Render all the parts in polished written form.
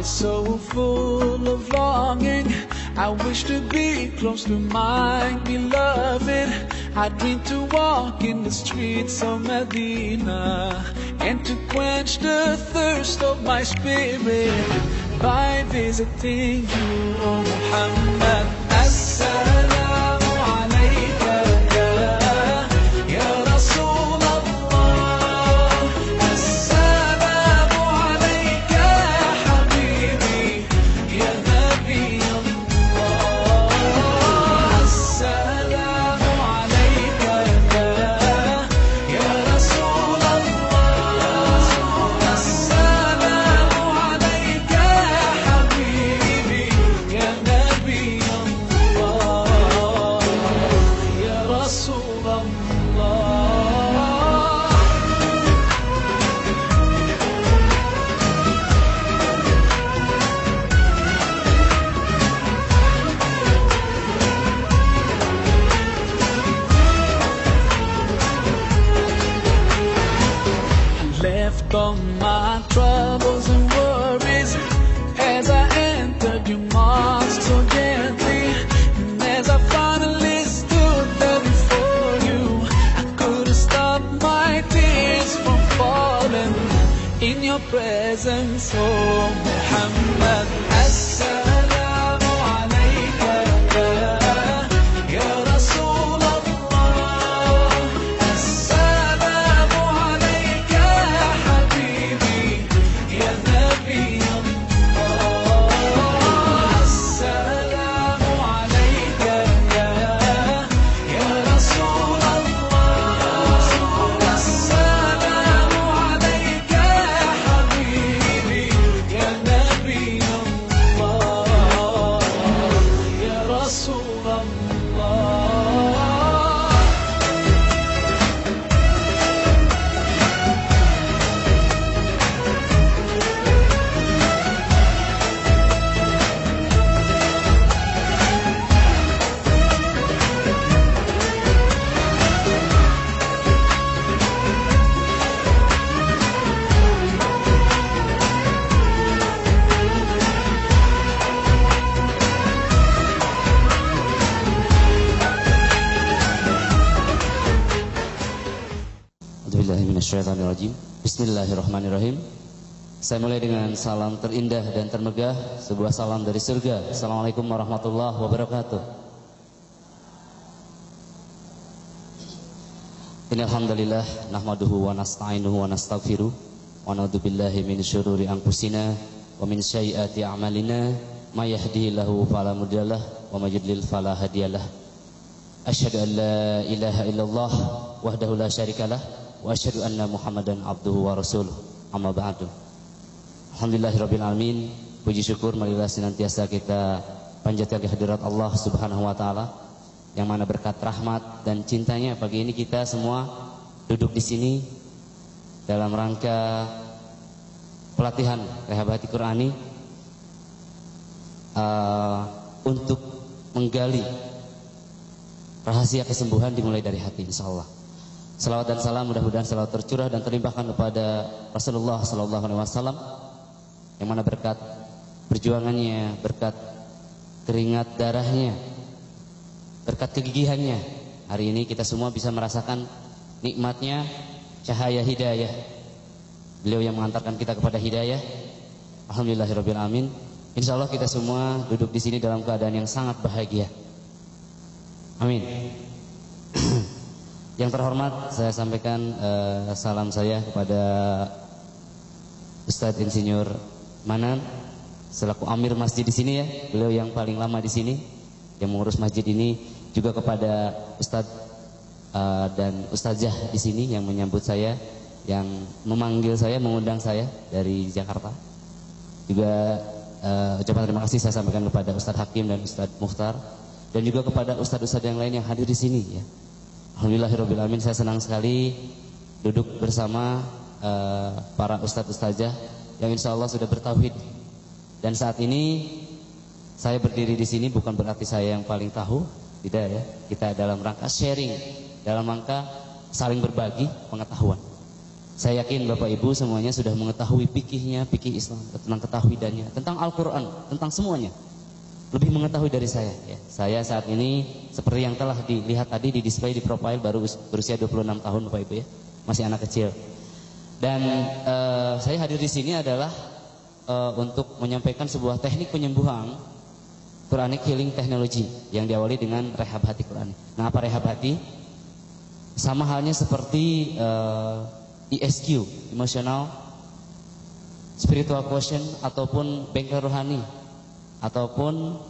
so full of longing. I wish to be close to my beloved. I dream to walk in the streets of Medina and to quench the thirst of my spirit by visiting you, O Muhammad. Assalamu alayka ya Rasul Allah. Assalamu alayka ya Habibi ya Nabi Allah. Assalamu alayka ya Rasul Allah. Assalamu alayka ya Habibi ya Nabi Allah ya Rasul Allah. Left all my troubles and worries as I entered your mosque so gently. And as I finally stood there before you, I couldn't stop my tears from falling in your presence, oh Muhammad. Assalamu alayka ya Rasul Allah. Assalamu alayka ya Habibi ya Nabi Allah. Assalamu alayka ya Rasul Allah. Assalamu alayka ya Habibi ya Nabi Allah ya Rasul Allah. A'udzubillahiminasyaitonirrajim. Bismillahirrahmanirrahim. Saya mulai dengan salam terindah dan termegah, sebuah salam dari surga. Assalamualaikum warahmatullahi wabarakatuh. Innalhamdulillah nahmaduhu wa nasta'inuhu wa nastaghfiruh wa na'udzubillahi min syururi anfusina wa min sayyiati a'malina may yahdihillahu fala mudhillalah wa may yudlil fala hadiyalah. Asyhadu an la ilaha illallah wahdahu la syarikalah wa asyhadu anna Muhammadan abduhu wa rasuluh. Amma ba'du. Alhamdulillahirabbil alamin. Puji syukur marilah senantiasa kita panjatkan kehadirat Allah Subhanahu wa taala yang mana berkat rahmat dan cintanya pagi ini kita semua duduk di sini dalam rangka pelatihan Rehabati Qur'ani untuk menggali rahasia kesembuhan dimulai dari hati, insyaallah. Salawat dan salam mudah-mudahan selalu tercurah dan terlimpahkan kepada Rasulullah sallallahu alaihi wasallam yang mana berkat perjuangannya, berkat keringat darahnya, berkat kegigihannya, hari ini kita semua bisa merasakan nikmatnya cahaya hidayah. Beliau yang mengantarkan kita kepada hidayah. Alhamdulillahirabbil alamin. Insyaallah kita semua duduk di sini dalam keadaan yang sangat bahagia. Amin. Yang terhormat, saya sampaikan salam saya kepada Ustadz Insinyur Manan selaku Amir Masjid di sini ya. Beliau yang paling lama di sini, yang mengurus masjid ini, juga kepada Ustadz dan Ustazah di sini yang menyambut saya, yang memanggil saya, mengundang saya dari Jakarta. Juga ucapan terima kasih saya sampaikan kepada Ustadz Hakim dan Ustadz Mukhtar, dan juga kepada ustadz-ustadz yang lain yang hadir di sini ya. Alhamdulillahirabbil alamin, saya senang sekali duduk bersama para ustadz-ustazah yang insyaallah sudah bertauhid. Dan saat ini saya berdiri di sini bukan berarti saya yang paling tahu, tidak ya. Kita dalam rangka sharing, dalam rangka saling berbagi pengetahuan. Saya yakin Bapak Ibu semuanya sudah mengetahui fikihnya, fikih Islam, tentang ketauhidannya, tentang Al-Quran, tentang semuanya. Lebih mengetahui dari saya. Ya. Saya saat ini seperti yang telah dilihat tadi di display di profile baru berusia 26 tahun Bapak Ibu ya, masih anak kecil. Dan saya hadir di sini adalah untuk menyampaikan sebuah teknik penyembuhan Quranic Healing Technology yang diawali dengan rehab hati Qurani. Nah, apa rehab hati? Sama halnya seperti ESQ, emotional, spiritual quotient, ataupun bengkel rohani, ataupun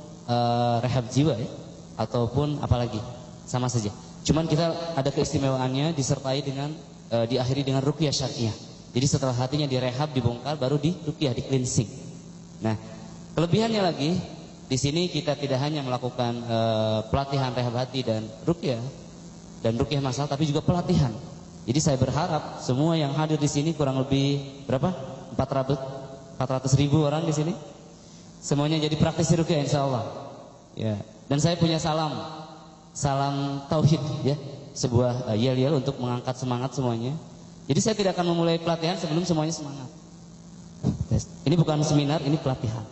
rehab jiwa ya, ataupun apalagi, sama saja. Cuman kita ada keistimewaannya disertai dengan diakhiri dengan ruqyah syariah. Jadi setelah hatinya direhab, dibongkar, baru di ruqyah, di cleansing. Nah, kelebihannya lagi di sini kita tidak hanya melakukan pelatihan rehab hati dan ruqyah masalah, tapi juga pelatihan. Jadi saya berharap semua yang hadir di sini kurang lebih berapa? 400.000 orang di sini. Semuanya jadi praktisi ruqyah insyaallah. Ya. Dan saya punya salam tauhid ya, sebuah yel-yel untuk mengangkat semangat semuanya. Jadi saya tidak akan memulai pelatihan sebelum semuanya semangat. Ini bukan seminar, ini pelatihan.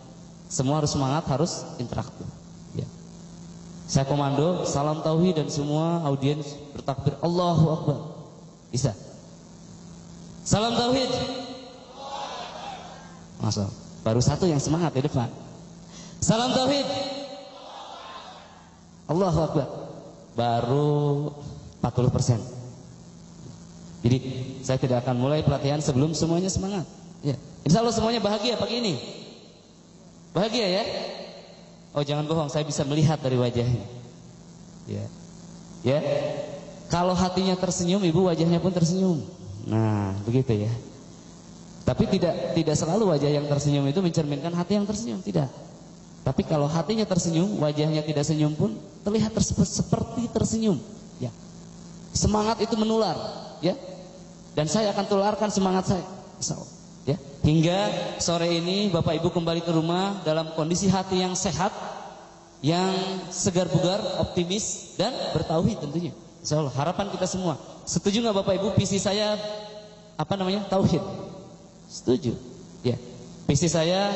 Semua harus semangat, harus interaktif. Ya. Saya komando, salam tauhid dan semua audiens bertakbir Allahu Akbar. Bisa. Salam tauhid. Masuk. Baru satu yang semangat di depan. Salam tauhid. Allahu Akbar. Baru 40%. Jadi saya tidak akan mulai pelatihan sebelum semuanya semangat. Ya. Insya Allah semuanya bahagia pagi ini. Bahagia ya? Oh jangan bohong, saya bisa melihat dari wajahnya. Ya. Ya. Kalau hatinya tersenyum, ibu wajahnya pun tersenyum. Nah, begitu ya. Tapi tidak selalu wajah yang tersenyum itu mencerminkan hati yang tersenyum, tidak. Tapi kalau hatinya tersenyum, wajahnya tidak senyum pun terlihat seperti tersenyum. Ya. Semangat itu menular, ya. Dan saya akan tularkan semangat saya. Ya. Hingga sore ini Bapak Ibu kembali ke rumah dalam kondisi hati yang sehat, yang segar bugar, optimis dan bertauhid tentunya. Insyaallah harapan kita semua. Setuju nggak Bapak Ibu visi saya tauhid? Setuju. Ya. Visi saya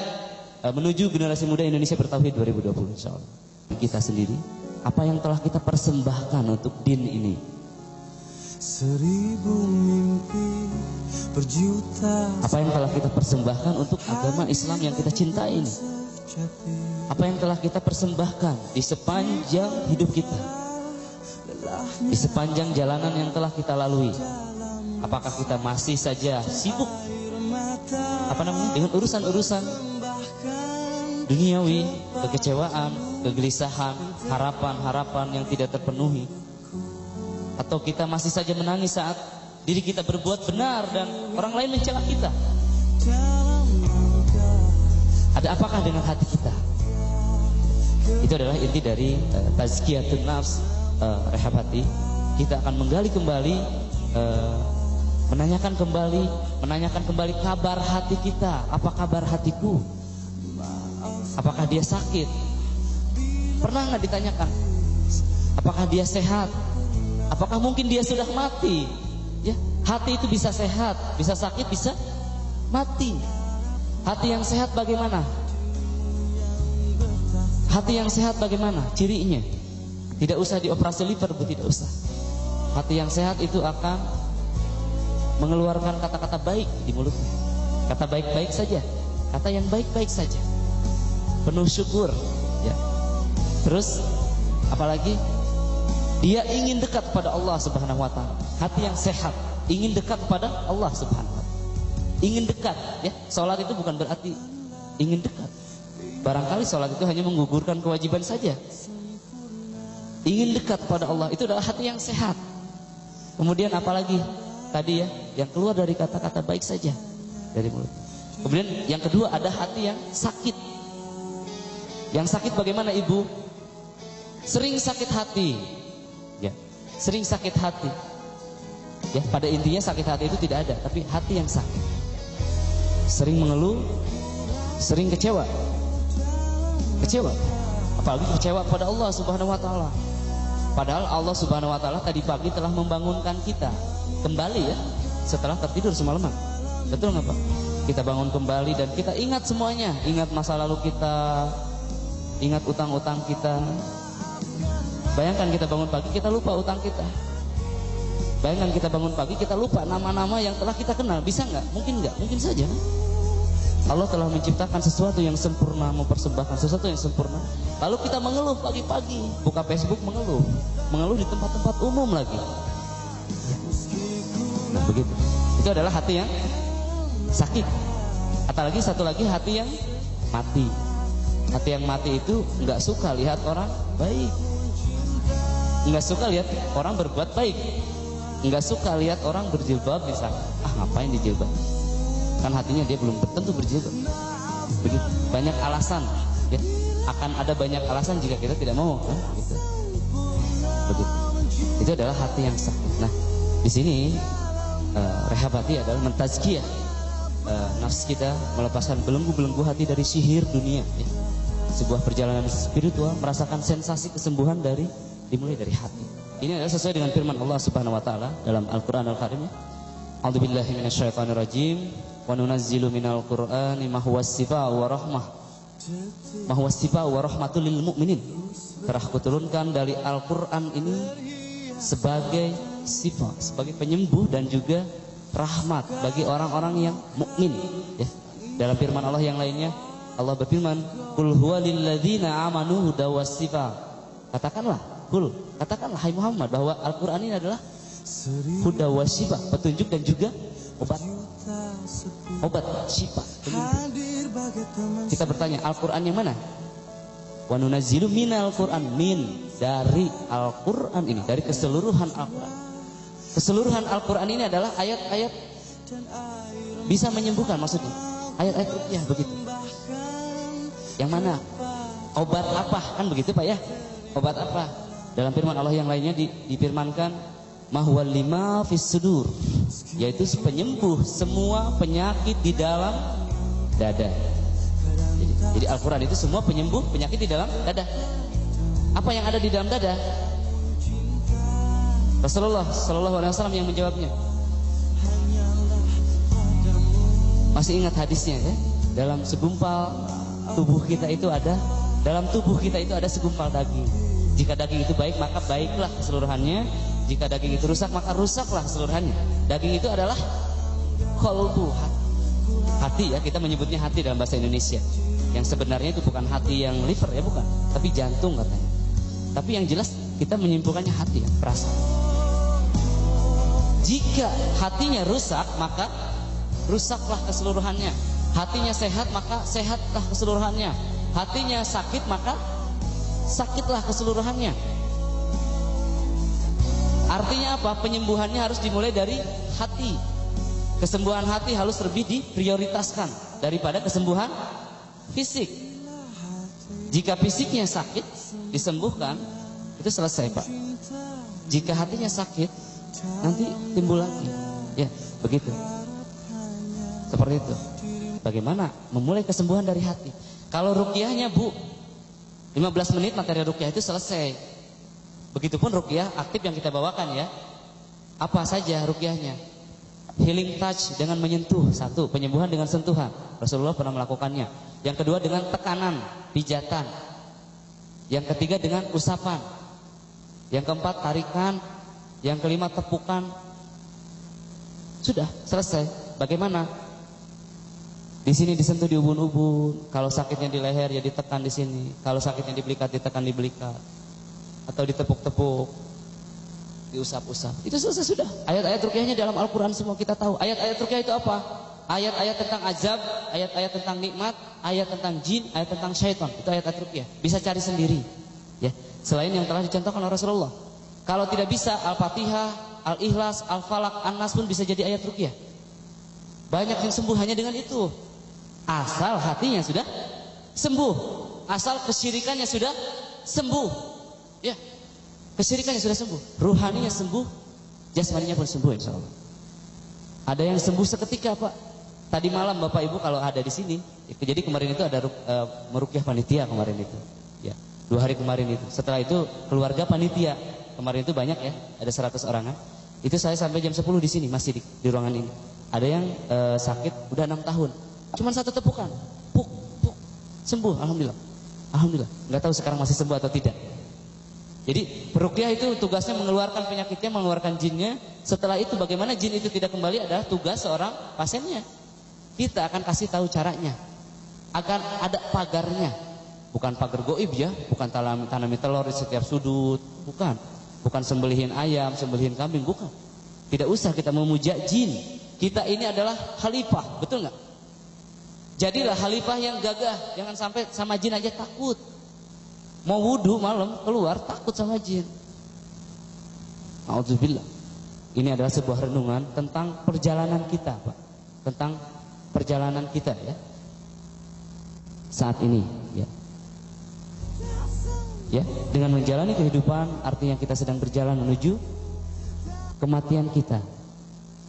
menuju generasi muda Indonesia bertauhid 2020 insyaallah. Kita sendiri apa yang telah kita persembahkan untuk din ini. 1000 mimpi berjuta. Apa yang telah kita persembahkan untuk agama Islam yang kita cintai ini? Apa yang telah kita persembahkan di sepanjang hidup kita? Di sepanjang jalanan yang telah kita lalui? Apakah kita masih saja sibuk dengan urusan-urusan duniawi, kekecewaan, kegelisahan, harapan-harapan yang tidak terpenuhi? Atau kita masih saja menangis saat diri kita berbuat benar dan orang lain mencela kita? Ada apakah dengan hati kita? Itu adalah inti dari tazkiyatun nafs, rehab hati. Kita akan menggali kembali, menanyakan kembali kabar hati kita. Apa kabar hatiku? Apakah dia sakit? Pernah nggak ditanyakan? Apakah dia sehat? Apakah mungkin dia sudah mati? Ya, hati itu bisa sehat, bisa sakit, bisa mati. Hati yang sehat bagaimana? Hati yang sehat bagaimana? Cirinya? Tidak usah dioperasi liver, Bu, tidak usah. Hati yang sehat itu akan mengeluarkan kata-kata baik di mulutnya. Kata baik-baik saja, kata yang baik-baik saja. Penuh syukur, ya. Terus apalagi? Dia ingin dekat pada Allah Subhanahu wa taala. Hati yang sehat ingin dekat pada Allah Subhanahu wa taala. Ingin dekat, ya. Salat itu bukan berarti ingin dekat. Barangkali salat itu hanya menggugurkan kewajiban saja. Ingin dekat pada Allah itu adalah hati yang sehat. Kemudian apalagi tadi ya, yang keluar dari kata-kata baik saja dari mulut. Kemudian yang kedua ada hati yang sakit. Yang sakit bagaimana, Ibu? Sering sakit hati. Ya, sering sakit hati. Ya, pada intinya sakit hati itu tidak ada, tapi hati yang sakit. Sering mengeluh, sering kecewa. Kecewa. Apalagi kecewa pada Allah Subhanahu wa taala. Padahal Allah Subhanahu wa taala tadi pagi telah membangunkan kita kembali, ya. setelah tertidur semalaman. Betul nggak Pak? Kita bangun kembali dan kita ingat semuanya, ingat masa lalu kita, ingat utang-utang kita. Bayangkan kita bangun pagi kita lupa utang kita. Bayangkan kita bangun pagi kita lupa nama-nama yang telah kita kenal. Bisa nggak? Mungkin nggak? Mungkin saja. Allah telah menciptakan sesuatu yang sempurna, mempersembahkan sesuatu yang sempurna. Lalu kita mengeluh pagi-pagi, buka Facebook mengeluh di tempat-tempat umum lagi. Nah begitu. Itu adalah hati yang sakit. Apalagi satu lagi hati yang mati. Hati yang mati itu nggak suka lihat orang baik, nggak suka lihat orang berbuat baik, nggak suka lihat orang berjilbab misalnya. Ngapain dijilbab? Kan hatinya dia belum tentu berjilbab. Begitu. Banyak alasan. Ya. Akan ada banyak alasan jika kita tidak mau. Gitu. Begitu. Itu adalah hati yang sakit. Nah, di sini rehab hati adalah mentazkiyah nafs kita, melepaskan belenggu-belenggu hati dari sihir dunia. Ya. Sebuah perjalanan spiritual, merasakan sensasi kesembuhan dimulai dari hati. Ini adalah sesuai dengan firman Allah Subhanahu wa taala dalam Al-Qur'an Al-Karim. A'udzubillahi minasyaitonirrajim. Wa nunazzilu minal Qur'ani ma huwas shifaa'u wa rahmah. Ma huwas shifaa'u wa rahmatul lil mu'minin. Telah kuturunkan dari Al-Qur'an ini sebagai sifat, sebagai penyembuh dan juga rahmat bagi orang-orang yang mukmin. Ya. Dalam firman Allah yang lainnya, Allah berfirman, "Qul huwa lil ladzina amanu hudaw was-shifaa." Katakanlah hai Muhammad bahwa Al-Qur'an ini adalah hudaw was-shifaa, petunjuk dan juga obat syifa. Kita bertanya, Al-Qur'an yang mana? Wa nunazzilu minal Qur'an, dari Al-Qur'an ini, dari keseluruhan Al-Qur'an. Keseluruhan Al-Quran ini adalah ayat-ayat bisa menyembuhkan, maksudnya ayat-ayat ruqyah begitu. Yang mana? Obat apa? Kan begitu Pak ya? Obat apa? Dalam firman Allah yang lainnya difirmankan mahwal lima fis sudur, yaitu penyembuh semua penyakit di dalam dada. Jadi Al-Quran itu semua penyembuh penyakit di dalam dada. Apa yang ada di dalam dada? Rasulullah Sallallahu Alaihi Wasallam yang menjawabnya. Masih ingat hadisnya ya? Dalam segumpal tubuh kita itu ada segumpal daging. Jika daging itu baik maka baiklah keseluruhannya. Jika daging itu rusak maka rusaklah keseluruhannya. Daging itu adalah qalbu, hati ya, kita menyebutnya hati dalam bahasa Indonesia. Yang sebenarnya itu bukan hati yang liver ya, bukan, tapi jantung katanya. Tapi yang jelas kita menyimpulkannya hati ya, perasaan. Jika hatinya rusak maka rusaklah keseluruhannya. Hatinya sehat maka sehatlah keseluruhannya. Hatinya sakit maka sakitlah keseluruhannya. Artinya apa? Penyembuhannya harus dimulai dari hati. Kesembuhan hati harus lebih diprioritaskan daripada kesembuhan fisik. Jika fisiknya sakit disembuhkan, itu selesai Pak. Jika hatinya sakit, nanti timbul lagi. Ya, begitu. Seperti itu. Bagaimana memulai kesembuhan dari hati? Kalau ruqyahnya Bu, 15 menit materi ruqyah itu selesai. Begitupun ruqyah aktif yang kita bawakan ya. Apa saja ruqyahnya? Healing touch dengan menyentuh, satu, penyembuhan dengan sentuhan. Rasulullah pernah melakukannya. Yang kedua dengan tekanan, pijatan. Yang ketiga dengan usapan. Yang keempat tarikan. Yang kelima tepukan. Sudah selesai. Bagaimana? Di sini disentuh di ubun-ubun. Kalau sakitnya di leher ya ditekan di sini. Kalau sakitnya di belikat ditekan di belikat. Atau ditepuk-tepuk, diusap-usap. Itu selesai sudah. Ayat-ayat ruqyahnya dalam Al-Quran semua kita tahu. Ayat-ayat ruqyah itu apa? Ayat-ayat tentang azab, ayat-ayat tentang nikmat, ayat tentang jin, ayat tentang syaitan. Itu ayat-ayat ruqyah. Bisa cari sendiri. Ya, selain yang telah dicontohkan oleh Rasulullah. Kalau tidak bisa, Al-Fatihah, Al-Ikhlas, Al-Falaq, An-Nas pun bisa jadi ayat ruqyah. Banyak yang sembuh hanya dengan itu. Asal hatinya sudah sembuh. Asal kesyirikannya sudah sembuh. Ya, kesyirikannya sudah sembuh, ruhaninya sembuh, jasmaninya pun sembuh insya Allah. Ada yang sembuh seketika Pak. Tadi malam Bapak Ibu kalau ada di sini, jadi kemarin itu ada meruqyah panitia kemarin itu. Ya, 2 hari kemarin itu. Setelah itu keluarga panitia kemarin itu banyak ya, ada 100 orangan. Itu saya sampai jam 10 di sini, masih di ruangan ini. Ada yang sakit udah 6 tahun. Cuman 1 tepukan, puk, puk, sembuh, alhamdulillah. Alhamdulillah. Nggak tahu sekarang masih sembuh atau tidak. Jadi peruqyah itu tugasnya mengeluarkan penyakitnya, mengeluarkan jinnya. Setelah itu bagaimana jin itu tidak kembali adalah tugas seorang pasiennya. Kita akan kasih tahu caranya. Akan ada pagarnya. Bukan pagar goib ya, bukan tanami telur di setiap sudut, bukan. Bukan sembelihin ayam, sembelihin kambing, bukan. Tidak usah kita memuja jin. Kita ini adalah khalifah, betul nggak? Jadilah khalifah yang gagah, jangan sampai sama jin aja takut. Mau wudhu malam keluar takut sama jin. A'udzubillah. Ini adalah sebuah renungan tentang perjalanan kita, Pak. Tentang perjalanan kita ya. Saat ini ya. Ya, dengan menjalani kehidupan artinya kita sedang berjalan menuju kematian kita.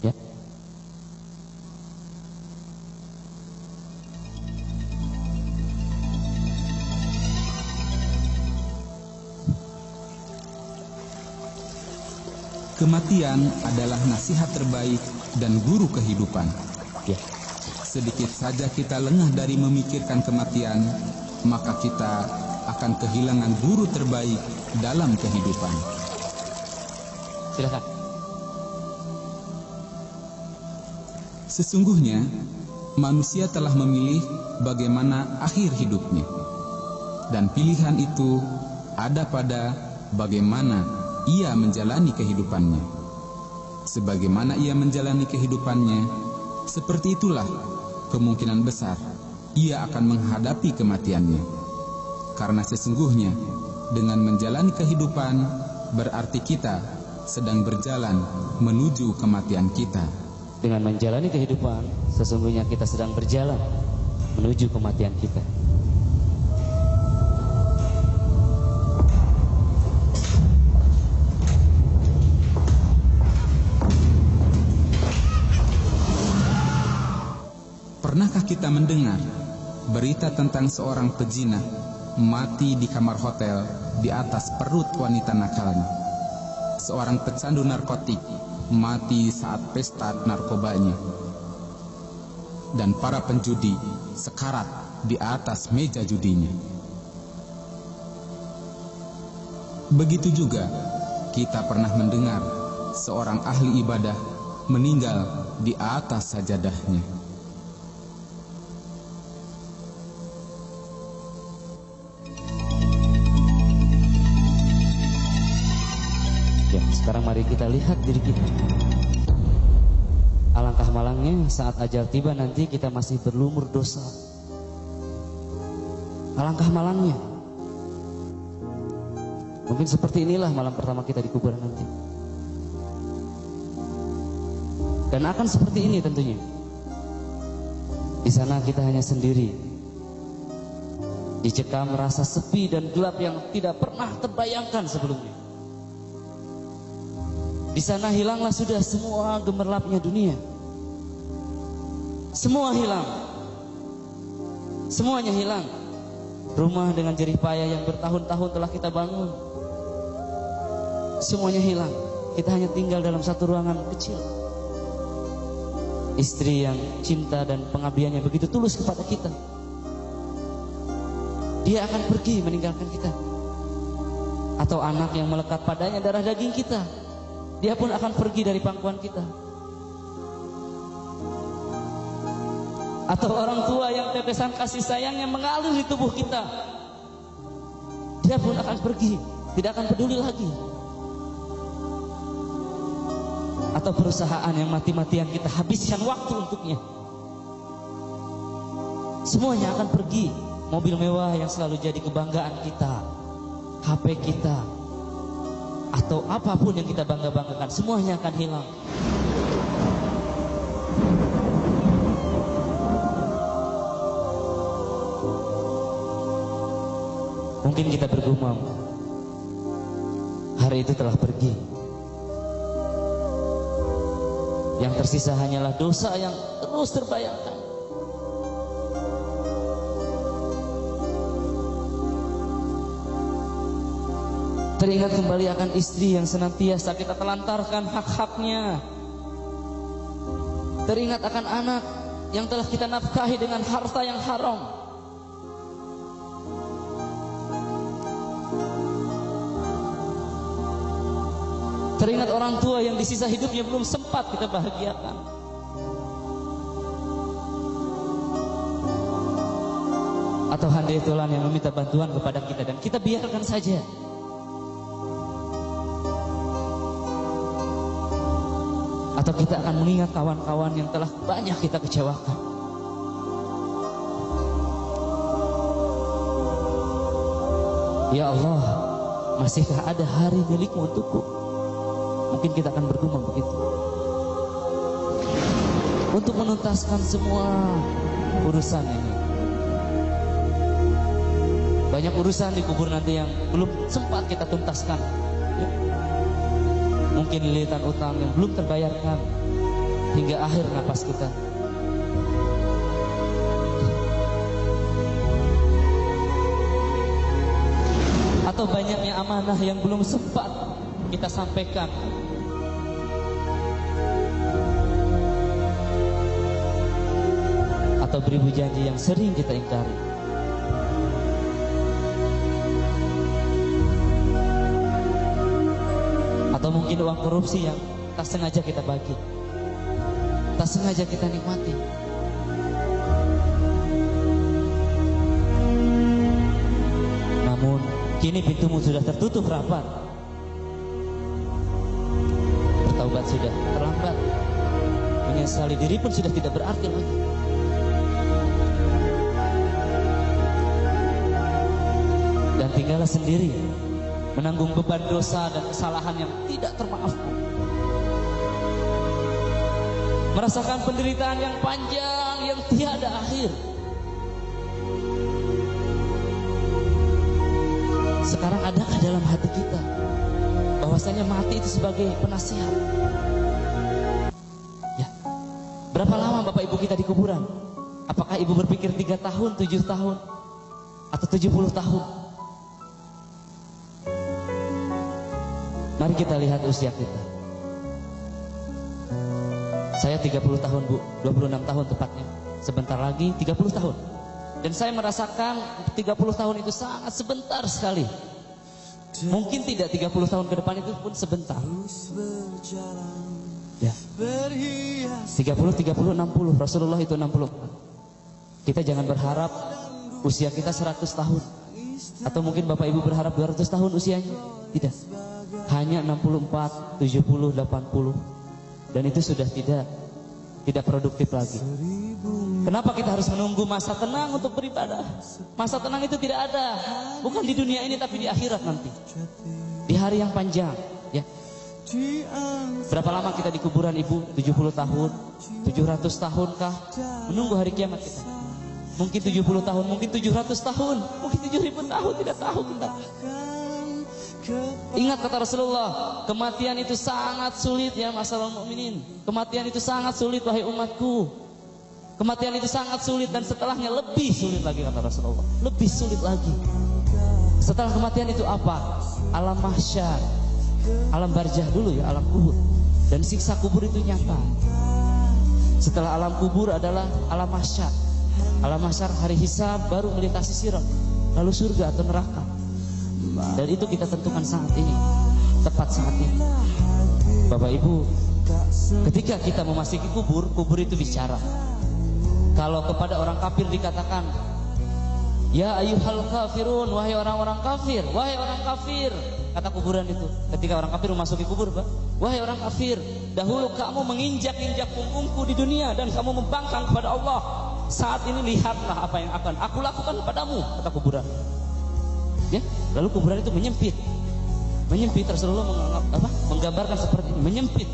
Ya. Kematian adalah nasihat terbaik dan guru kehidupan. Ya. Sedikit saja kita lengah dari memikirkan kematian, maka kita akan kehilangan guru terbaik dalam kehidupan. Silakan. Sesungguhnya, manusia telah memilih bagaimana akhir hidupnya. Dan pilihan itu ada pada bagaimana ia menjalani kehidupannya. Sebagaimana ia menjalani kehidupannya, seperti itulah kemungkinan besar ia akan menghadapi kematiannya. Karena sesungguhnya dengan menjalani kehidupan berarti kita sedang berjalan menuju kematian kita. Dengan menjalani kehidupan sesungguhnya kita sedang berjalan menuju kematian kita. Pernahkah kita mendengar berita tentang seorang pezina mati di kamar hotel di atas perut wanita nakalnya? Seorang pecandu narkotik mati saat pesta narkobanya. Dan para penjudi sekarat di atas meja judinya. Begitu juga kita pernah mendengar seorang ahli ibadah meninggal di atas sajadahnya. Sekarang mari kita lihat diri kita. Alangkah malangnya saat ajal tiba nanti kita masih berlumur dosa. Alangkah malangnya. Mungkin seperti inilah malam pertama kita di kuburan nanti. Dan akan seperti ini tentunya. Di sana kita hanya sendiri. Dicekam rasa sepi dan gelap yang tidak pernah terbayangkan sebelumnya. Di sana hilanglah sudah semua gemerlapnya dunia. Semua hilang. Semuanya hilang. Rumah dengan jerih payah yang bertahun-tahun telah kita bangun, semuanya hilang. Kita hanya tinggal dalam satu ruangan kecil. Istri yang cinta dan pengabdiannya begitu tulus kepada kita, dia akan pergi meninggalkan kita. Atau anak yang melekat padanya darah daging kita, dia pun akan pergi dari pangkuan kita. Atau orang tua yang tetesan kasih sayangnya mengalir di tubuh kita, dia pun akan pergi, tidak akan peduli lagi. Atau perusahaan yang mati-matian kita habiskan waktu untuknya, semuanya akan pergi. Mobil mewah yang selalu jadi kebanggaan kita, HP kita, atau apapun yang kita bangga-banggakan, semuanya akan hilang. Mungkin kita bergumam, hari itu telah pergi. Yang tersisa hanyalah dosa yang terus terbayangkan. Teringat kembali akan istri yang senantiasa kita telantarkan hak-haknya. Teringat akan anak yang telah kita nafkahi dengan harta yang haram. Teringat orang tua yang di sisa hidupnya belum sempat kita bahagiakan. Atau handai tulan yang meminta bantuan kepada kita dan kita biarkan saja. Atau kita akan mengingat kawan-kawan yang telah banyak kita kecewakan. Ya Allah, masihkah ada hari milikmu untukku? Mungkin kita akan bergumam begitu. Untuk menuntaskan semua urusan ini. Banyak urusan di kubur nanti yang belum sempat kita tuntaskan. Mungkin lilitan utang yang belum terbayarkan hingga akhir napas kita. Atau banyaknya amanah yang belum sempat kita sampaikan. Atau beribu janji yang sering kita ingkari. Atau mungkin uang korupsi yang tak sengaja kita bagi, tak sengaja kita nikmati. Namun kini pintumu sudah tertutup rapat. Bertaubat sudah terlambat. Menyesali diri pun sudah tidak berarti lagi. Dan tinggallah sendiri menanggung beban dosa dan kesalahan yang tidak termaafkan. Merasakan penderitaan yang panjang yang tiada akhir. Sekarang adakah dalam hati kita bahwasanya mati itu sebagai penasihat? Ya. Berapa lama Bapak Ibu kita di kuburan? Apakah Ibu berpikir 3 tahun, 7 tahun, atau 70 tahun? Mari kita lihat usia kita. Saya 30 tahun Bu, 26 tahun tepatnya. Sebentar lagi 30 tahun. Dan saya merasakan 30 tahun itu sangat sebentar sekali. Mungkin tidak 30 tahun ke depan itu pun sebentar. Ya. 30, 60, Rasulullah itu 64. Kita jangan berharap usia kita 100 tahun. Atau mungkin Bapak Ibu berharap 200 tahun usianya. Tidak. Hanya 64, 70, 80. Dan itu sudah tidak produktif lagi. Kenapa kita harus menunggu masa tenang untuk beribadah? Masa tenang itu tidak ada. Bukan di dunia ini tapi di akhirat nanti. Di hari yang panjang, ya. Berapa lama kita di kuburan Ibu? 70 tahun, 700 tahunkah? Menunggu hari kiamat kita. Mungkin 70 tahun, mungkin 700 tahun, mungkin 7.000 tahun, tidak tahu kita. Ingat kata Rasulullah, kematian itu sangat sulit ya masyarakat mukminin. Kematian itu sangat sulit wahai umatku. Kematian itu sangat sulit dan setelahnya lebih sulit lagi kata Rasulullah. Lebih sulit lagi. Setelah kematian itu apa? Alam mahsyar, alam barzah dulu ya, alam kubur. Dan siksa kubur itu nyata. Setelah alam kubur adalah alam mahsyar. Alam mahsyar hari hisab baru melintasi sirat, lalu surga atau neraka. Dan itu kita tentukan saat ini, tepat saat ini. Bapak Ibu, ketika kita memasuki kubur, kubur itu bicara. Kalau kepada orang kafir dikatakan, ya ayyuhal kafirun, wahai orang-orang kafir, wahai orang kafir, kata kuburan itu. Ketika orang kafir memasuki kubur, wahai orang kafir, dahulu kamu menginjak-injak punggungku di dunia dan kamu membangkang kepada Allah. Saat ini lihatlah apa yang akan aku lakukan padamu, kata kuburan. Ya, lalu kuburan itu menyempit. Rasulullah menggambarkan seperti ini, menyempit,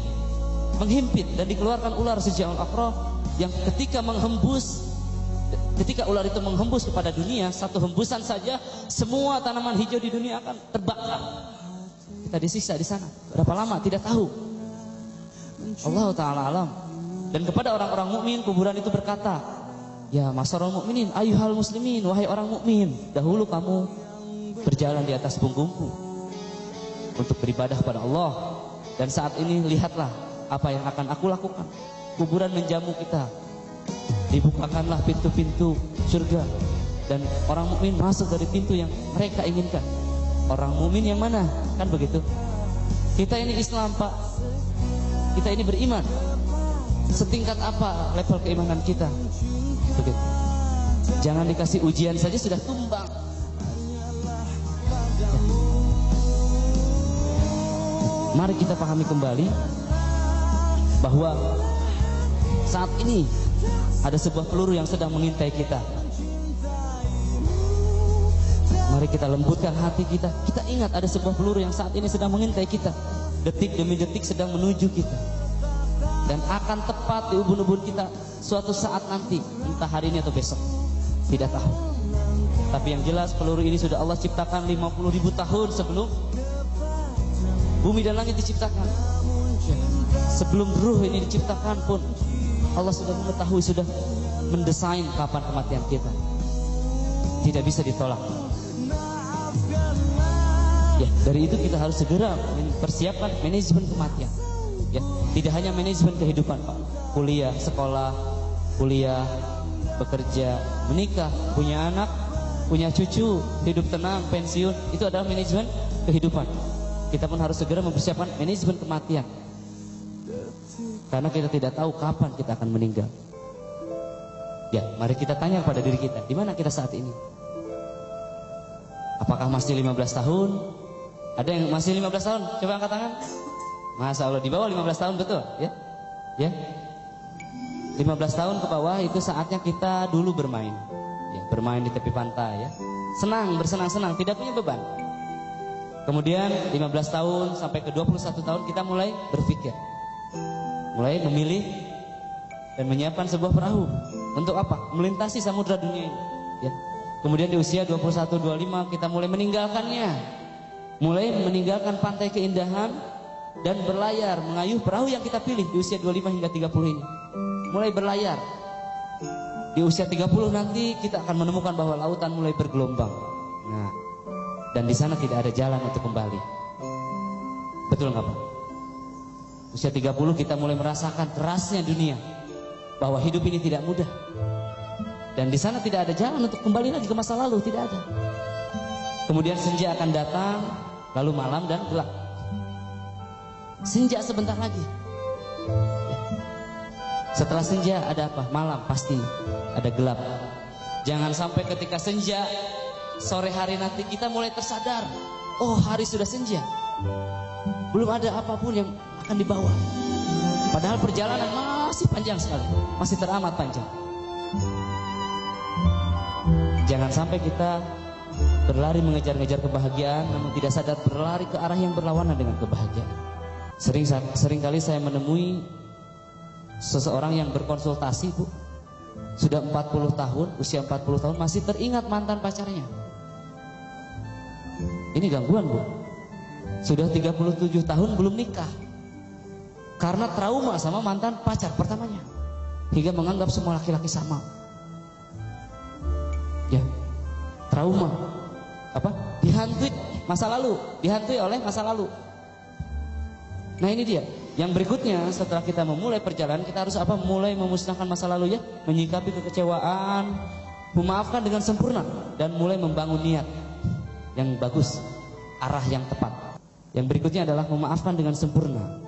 menghimpit dan dikeluarkan ular sejauh al-aqrah yang ketika ular itu menghembus kepada dunia, satu hembusan saja semua tanaman hijau di dunia akan terbakar. Kita disiksa di sana. Berapa lama tidak tahu. Allah taala alam. Dan kepada orang-orang mukmin kuburan itu berkata, ya masyarul mukminin, ayyuhal muslimin, wahai orang mukmin, dahulu kamu berjalan di atas punggungku. untuk beribadah kepada Allah. Dan saat ini lihatlah apa yang akan aku lakukan. Kuburan menjamu kita. Dibukakanlah pintu-pintu surga dan orang mukmin masuk dari pintu yang mereka inginkan. Orang mukmin yang mana? Kan begitu. Kita ini Islam, Pak. Kita ini beriman. Setingkat apa level keimanan kita? Begitu. Jangan dikasih ujian saja sudah tumbang. Mari kita pahami kembali bahwa saat ini ada sebuah peluru yang sedang mengintai kita. Mari kita lembutkan hati kita. Kita ingat ada sebuah peluru yang saat ini sedang mengintai kita. Detik demi detik sedang menuju kita. Dan akan tepat di ubun-ubun kita suatu saat nanti. Entah hari ini atau besok. Tidak tahu. Tapi yang jelas peluru ini sudah Allah ciptakan 50.000 tahun sebelum bumi dan langit diciptakan. Sebelum ruh ini diciptakan pun Allah sudah mengetahui, sudah mendesain kapan kematian kita. Tidak bisa ditolak. Ya, dari itu kita harus segera mempersiapkan manajemen kematian. Ya, tidak hanya manajemen kehidupan, Pak. Kuliah, sekolah, kuliah, bekerja, menikah, punya anak, punya cucu, hidup tenang, pensiun, itu adalah manajemen kehidupan. Kita pun harus segera mempersiapkan manajemen kematian. Karena kita tidak tahu kapan kita akan meninggal. Ya, mari kita tanya kepada diri kita, di mana kita saat ini? Apakah masih 15 tahun? Ada yang masih 15 tahun? Coba angkat tangan. Masya Allah, di bawah 15 tahun, betul? Ya? Ya? 15 tahun ke bawah itu saatnya kita dulu bermain. Ya, bermain di tepi pantai, ya. Senang, bersenang-senang, tidak punya beban. Kemudian 15 tahun sampai ke 21 tahun kita mulai berpikir. Mulai memilih dan menyiapkan sebuah perahu. Untuk apa? Melintasi samudra dunia ini. Ya. Kemudian di usia 21-25 kita mulai meninggalkannya. Mulai meninggalkan pantai keindahan dan berlayar, mengayuh perahu yang kita pilih di usia 25 hingga 30 ini. Mulai berlayar. Di usia 30 nanti kita akan menemukan bahwa lautan mulai bergelombang. Nah, dan di sana tidak ada jalan untuk kembali. Betul nggak, Pak? Usia 30 kita mulai merasakan kerasnya dunia, bahwa hidup ini tidak mudah. Dan di sana tidak ada jalan untuk kembali lagi ke masa lalu, tidak ada. Kemudian senja akan datang, lalu malam dan gelap. Senja sebentar lagi. Setelah senja ada apa? Malam pasti ada gelap. Jangan sampai ketika senja sore hari nanti kita mulai tersadar, oh hari sudah senja, belum ada apapun yang akan dibawa. Padahal perjalanan masih panjang sekali, masih teramat panjang. Jangan sampai kita berlari mengejar-ngejar kebahagiaan, namun tidak sadar berlari ke arah yang berlawanan dengan kebahagiaan. Seringkali saya menemui seseorang yang berkonsultasi, Bu, sudah 40 tahun, usia 40 tahun masih teringat mantan pacarnya. Ini gangguan, Bu. Sudah 37 tahun belum nikah. Karena trauma sama mantan pacar pertamanya. Hingga menganggap semua laki-laki sama. Ya. Trauma. Apa? Dihantui masa lalu, dihantui oleh masa lalu. Nah, ini dia. Yang berikutnya setelah kita memulai perjalanan, kita harus apa? Mulai memusnahkan masa lalu, ya, menyikapi kekecewaan, memaafkan dengan sempurna dan mulai membangun niat yang bagus, arah yang tepat. Yang berikutnya adalah memaafkan dengan sempurna.